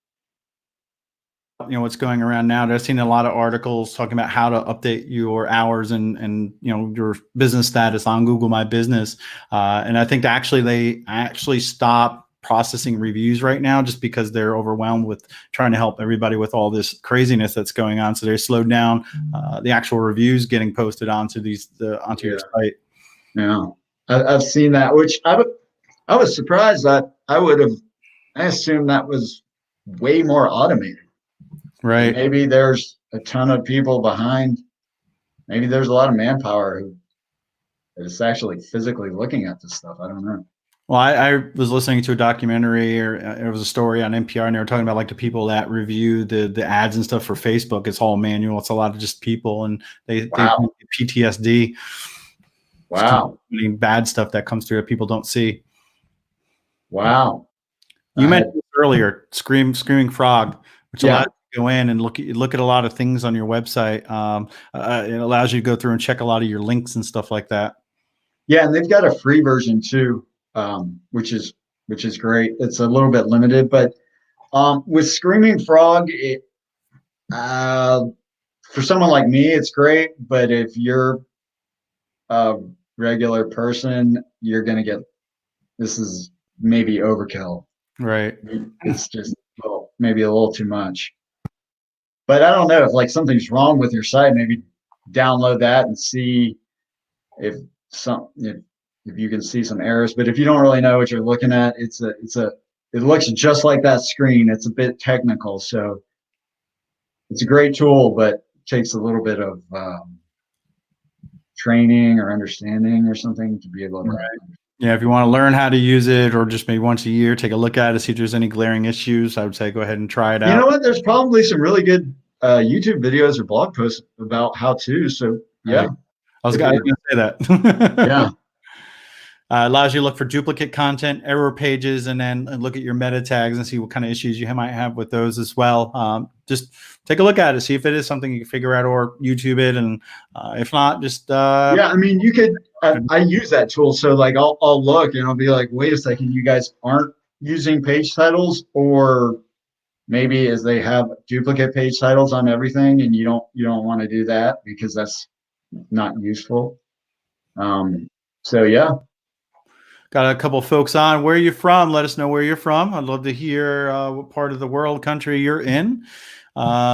What's going around now. I've seen a lot of articles talking about how to update your hours and your business status on Google My Business. And I think they actually stop processing reviews right now just because they're overwhelmed with trying to help everybody with all this craziness that's going on. So they slowed down the actual reviews getting posted onto your site. Yeah, I've seen that, which I was surprised that I assumed that was way more automated. Right. And maybe there's a ton of people behind. Maybe there's a lot of manpower it's actually physically looking at this stuff. I don't know. Well, I was listening to a documentary, or it was a story on NPR, and they were talking about like the people that review the ads and stuff for Facebook. It's all manual. It's a lot of just people, and they Wow. PTSD. Wow. Bad stuff that comes through that people don't see. Wow. You mentioned earlier, Screaming Frog, which allows you to go in and look at a lot of things on your website. It allows you to go through and check a lot of your links and stuff like that. Yeah, and they've got a free version too, which is great. It's a little bit limited, but with Screaming Frog, for someone like me, it's great. But if you're a regular person, you're gonna get, this is maybe overkill. Right. It's just maybe a little too much. But I don't know if like something's wrong with your site. Maybe download that and see if you can see some errors. But if you don't really know what you're looking at, it looks just like that screen. It's a bit technical, so it's a great tool, but it takes a little bit of training or understanding or something to be able to. Right. Yeah, if you want to learn how to use it, or just maybe once a year, take a look at it, see if there's any glaring issues, I would say go ahead and try it out. You know what? There's probably some really good YouTube videos or blog posts about how to. So yeah, right. I was going to say that. Yeah. Allows you to look for duplicate content, error pages, and then look at your meta tags and see what kind of issues you might have with those as well. Just take a look at it, see if it is something you can figure out, or YouTube it, and if not, just yeah. I mean, you could. I use that tool, so like I'll look and I'll be like, wait a second, you guys aren't using page titles, or maybe as they have duplicate page titles on everything, and you don't want to do that because that's not useful. So yeah. Got a couple folks on. Where are you from? Let us know where you're from. I'd love to hear what part of the world, country you're in.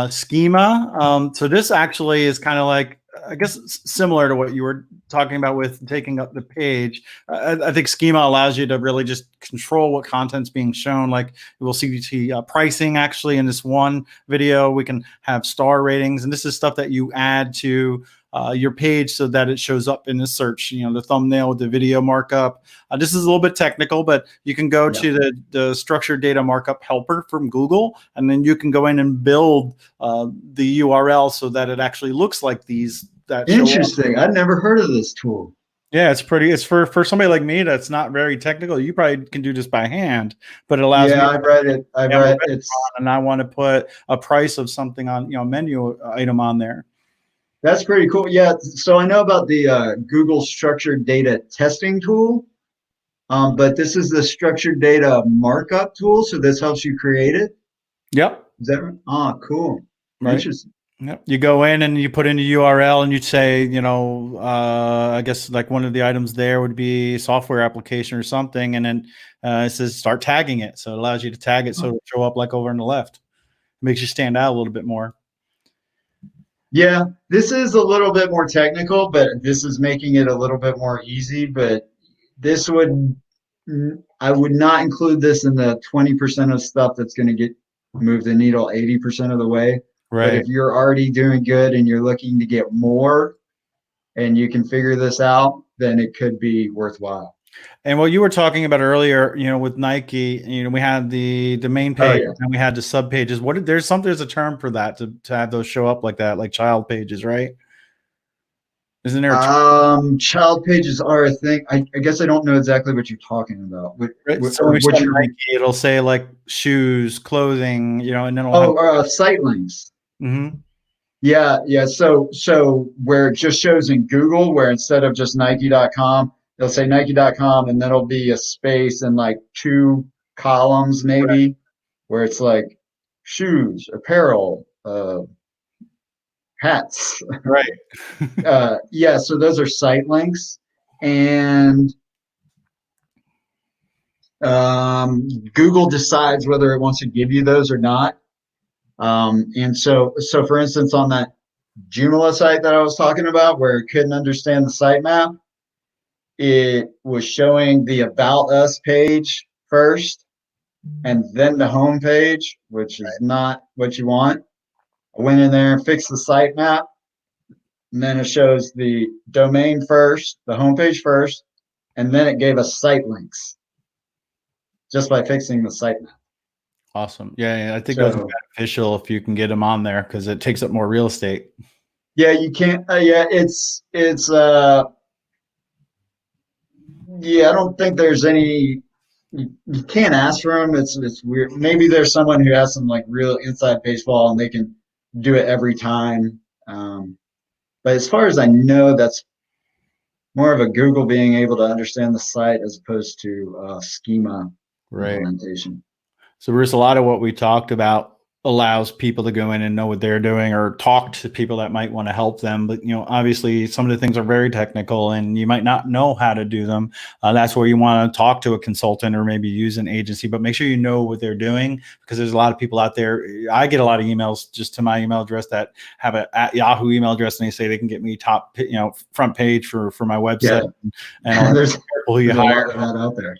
Schema. So this actually is kind of like, I guess, similar to what you were talking about with taking up the page. I think Schema allows you to really just control what content's being shown. Like we'll see pricing actually in this one video. We can have star ratings, and this is stuff that you add to your page so that it shows up in the search, the thumbnail with the video markup. This is a little bit technical, but you can go to the structured data markup helper from Google, and then you can go in and build the URL so that it actually looks like these. That interesting. I'd never heard of this tool. Yeah, it's for somebody like me that's not very technical. You probably can do this by hand, but it allows me. I've read it. And I want to put a price of something on, menu item on there. That's pretty cool. Yeah. So I know about the Google structured data testing tool, but this is the structured data markup tool. So this helps you create it. Yep. Is that right? Oh, cool. Right. Interesting. Yep. You go in and you put in a URL and you say, I guess like one of the items there would be software application or something. And then it says start tagging it. So it allows you to tag it so it'll show up like over on the left. It makes you stand out a little bit more. Yeah, this is a little bit more technical, but this is making it a little bit more easy. But I would not include this in the 20% of stuff that's going to move the needle 80% of the way. Right. But if you're already doing good and you're looking to get more and you can figure this out, then it could be worthwhile. And what you were talking about earlier, with Nike, we had the main page and we had the sub pages. There's a term for that to have those show up like that, like child pages, right? Isn't there? Child pages are a thing. I guess I don't know exactly what you're talking about. So when you Nike, it'll say like shoes, clothing, and then site links. Mm-hmm. Yeah. So where it just shows in Google, where instead of just Nike.com, they'll say Nike.com, and then it'll be a space and like 2 columns maybe, where it's like shoes, apparel, hats. Right. Yeah. So those are site links, and Google decides whether it wants to give you those or not. And so for instance, on that Joomla site that I was talking about, where it couldn't understand the sitemap, it was showing the About Us page first, and then the home page, which is not what you want. I went in there and fixed the sitemap, and then it shows the domain first, the homepage first, and then it gave us site links just by fixing the sitemap. Awesome. Yeah, I think those are So beneficial if you can get them on there because it takes up more real estate. yeah, you can't. Yeah, yeah. I don't think there's any. You can't ask for them. It's weird. Maybe there's someone who has some like real inside baseball and they can do it every time. But as far as I know, that's more of a Google being able to understand the site as opposed to schema implementation. So Bruce, a lot of what we talked about allows people to go in and know what they're doing or talk to people that might want to help them. But, obviously some of the things are very technical and you might not know how to do them. That's where you want to talk to a consultant or maybe use an agency, but make sure you know what they're doing because there's a lot of people out there. I get a lot of emails just to my email address that have a @Yahoo email address and they say they can get me top, front page for my website. Yeah. And there's a lot of that out there.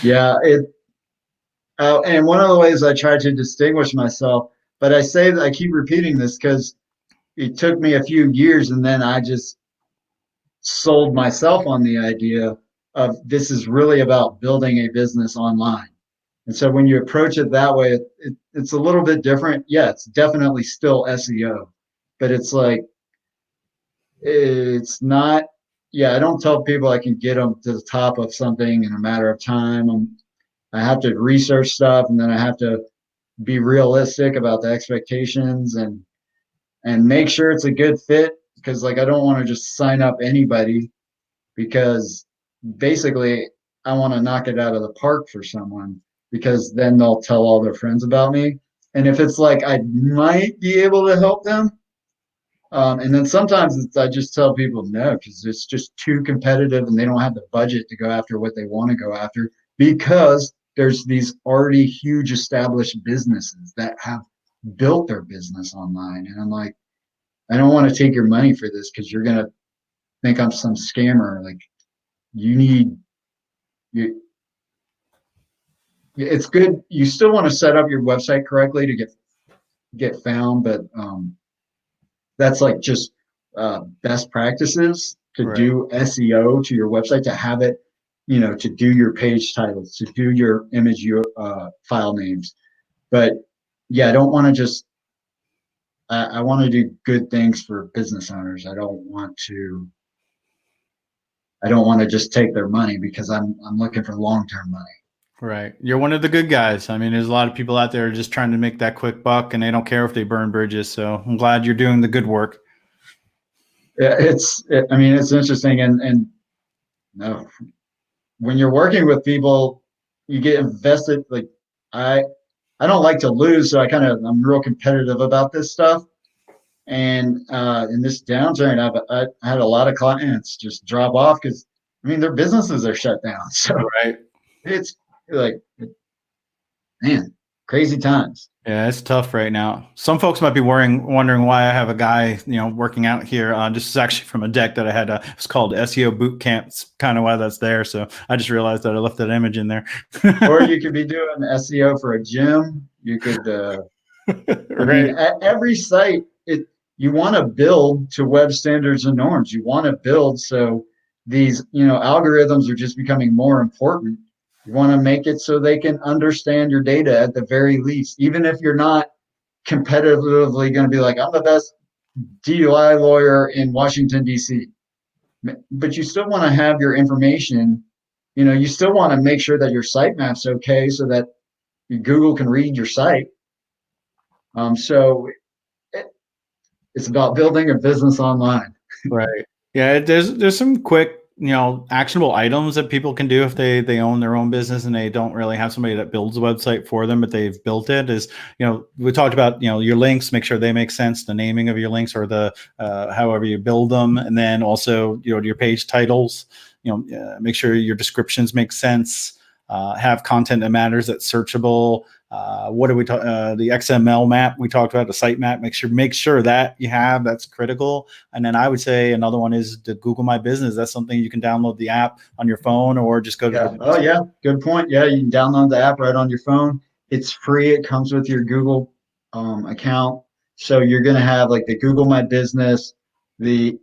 Yeah, and one of the ways I try to distinguish myself, but I say that I keep repeating this because it took me a few years and then I just sold myself on the idea of this is really about building a business online. And so when you approach it that way, it's a little bit different. Yeah, it's definitely still SEO, but it's like, it's not, yeah, I don't tell people I can get them to the top of something in a matter of time. I have to research stuff and then I have to be realistic about the expectations and make sure it's a good fit because like I don't want to just sign up anybody because basically I want to knock it out of the park for someone because then they'll tell all their friends about me. And if it's like I might be able to help them, and then sometimes I just tell people no because it's just too competitive and they don't have the budget to go after what they want to go after because there's these already huge established businesses that have built their business online. And I'm like, I don't want to take your money for this because you're going to think I'm some scammer. Like it's good. You still want to set up your website correctly to get found, but that's like just best practices to do SEO to your website, to have it, to do your page titles, to do your image, file names. But yeah, I don't want to just, I want to do good things for business owners. I don't want to just take their money because I'm looking for long-term money. Right. You're one of the good guys. I mean, there's a lot of people out there just trying to make that quick buck and they don't care if they burn bridges. So I'm glad you're doing the good work. Yeah, it's interesting. And no, when you're working with people, you get invested. Like I don't like to lose. So I'm real competitive about this stuff. And in this downturn, I had a lot of clients just drop off because their businesses are shut down. So it's like, man, crazy times. Yeah, it's tough right now. Some folks might be wondering why I have a guy, working out here. This is actually from a deck that I had. It's called SEO Boot Camp. It's kind of why that's there. So I just realized that I left that image in there. Or you could be doing SEO for a gym. You could, every site, you want to build to web standards and norms. You want to build so these, algorithms are just becoming more important. You want to make it so they can understand your data at the very least, even if you're not competitively going to be like, I'm the best DUI lawyer in Washington, D.C. But you still want to have your information. You still want to make sure that your sitemap's okay so that Google can read your site. So it's about building a business online. Right. Yeah. There's some quick, actionable items that people can do if they own their own business and they don't really have somebody that builds a website for them, but they've built it. Is, we talked about, your links, make sure they make sense, the naming of your links or the, however you build them. And then also, your page titles, make sure your descriptions make sense, have content that matters, that's searchable. What do we talk? The XML map we talked about, the site map. Make sure that you have, that's critical. And then I would say another one is the Google My Business. That's something you can download the app on your phone or just go to. Oh yeah, good point. Yeah, you can download the app right on your phone. It's free. It comes with your Google account. So you're going to have like the Google My Business, you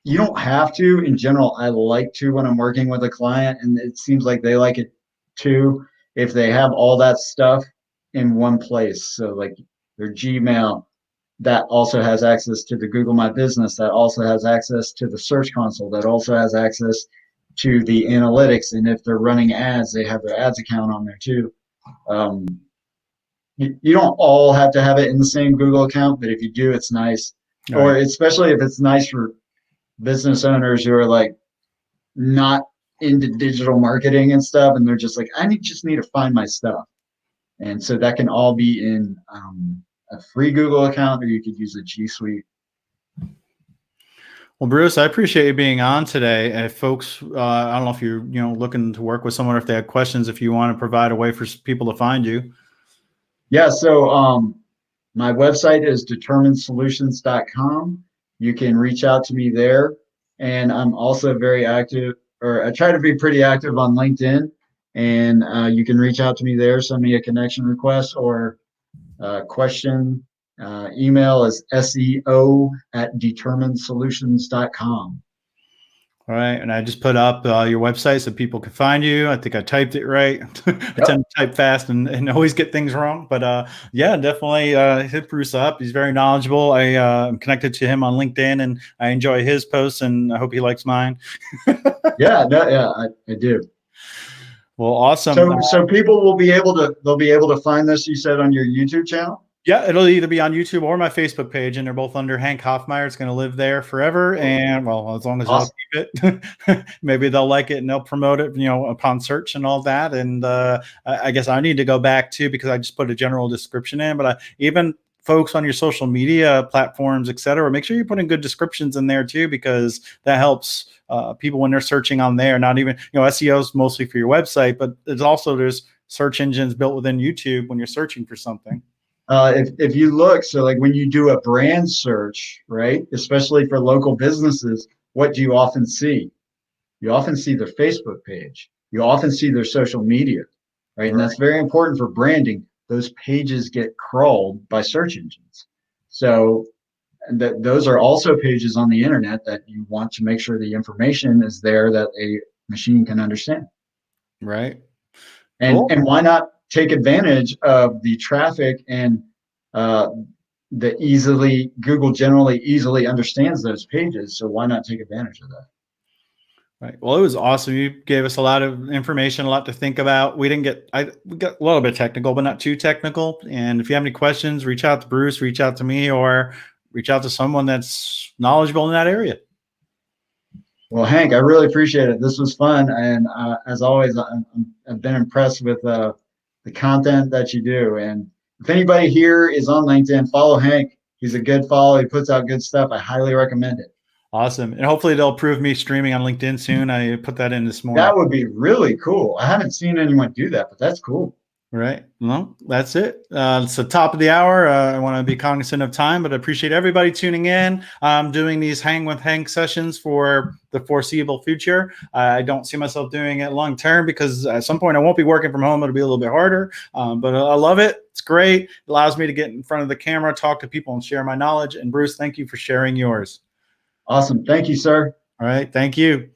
don't have to. In general, I like to when I'm working with a client, and it seems like they like it too, if they have all that stuff in one place. So like their Gmail, that also has access to the Google My Business, that also has access to the Search Console, that also has access to the analytics. And if they're running ads, they have their ads account on there too. Um, you don't all have to have it in the same Google account, but if you do, it's nice. All Or right. especially if it's nice for business owners who are like not into digital marketing and stuff, and they're just like, just need to find my stuff. And so that can all be in a free Google account, or you could use a G Suite. Well, Bruce, I appreciate you being on today. If folks, I don't know if you're, looking to work with someone, or if they have questions, if you want to provide a way for people to find you. Yeah, so my website is determinesolutions.com. You can reach out to me there. And I'm also very active, or I try to be pretty active on LinkedIn. And you can reach out to me there, send me a connection request or question. Email is SEO@determinesolutions.com. All right. And I just put up your website so people can find you. I think I typed it right. I tend to type fast and always get things wrong. But yeah, definitely hit Bruce up. He's very knowledgeable. I'm connected to him on LinkedIn, and I enjoy his posts, and I hope he likes mine. Yeah, I do. Well, awesome. So people will be able to find this, you said, on your YouTube channel? Yeah, it'll either be on YouTube or my Facebook page, and they're both under Hank Hoffmeyer. It's going to live there forever, and well, as long as Awesome. y'all keep it, maybe they'll like it and they'll promote it, upon search and all that. And I guess I need to go back too, because I just put a general description in. But even folks on your social media platforms, etc., make sure you're putting good descriptions in there too, because that helps people when they're searching on there. Not even, SEO is mostly for your website, but there's search engines built within YouTube when you're searching for something. If you look, so like when you do a brand search, right, especially for local businesses, what do you often see? You often see their Facebook page. You often see their social media, right? And that's very important for branding. Those pages get crawled by search engines. So those are also pages on the internet that you want to make sure the information is there that a machine can understand. Right. And why not take advantage of the traffic and Google generally easily understands those pages. So why not take advantage of that? Right. Well, it was awesome. You gave us a lot of information, a lot to think about. We got a little bit technical, but not too technical. And if you have any questions, reach out to Bruce, reach out to me, or reach out to someone that's knowledgeable in that area. Well, Hank, I really appreciate it. This was fun. And as always, I've been impressed with the content that you do. And if anybody here is on LinkedIn, follow Hank. He's a good follow. He puts out good stuff. I highly recommend it. Awesome. And hopefully they'll approve me streaming on LinkedIn soon. I put that in this morning. That would be really cool. I haven't seen anyone do that, but that's cool. Right. Well, that's it. It's the top of the hour. I want to be cognizant of time, but I appreciate everybody tuning in. I'm doing these Hang with Hank sessions for the foreseeable future. I don't see myself doing it long term, because at some point I won't be working from home. It'll be a little bit harder, but I love it. It's great. It allows me to get in front of the camera, talk to people, and share my knowledge. And Bruce, thank you for sharing yours. Awesome. Thank you, sir. All right. Thank you.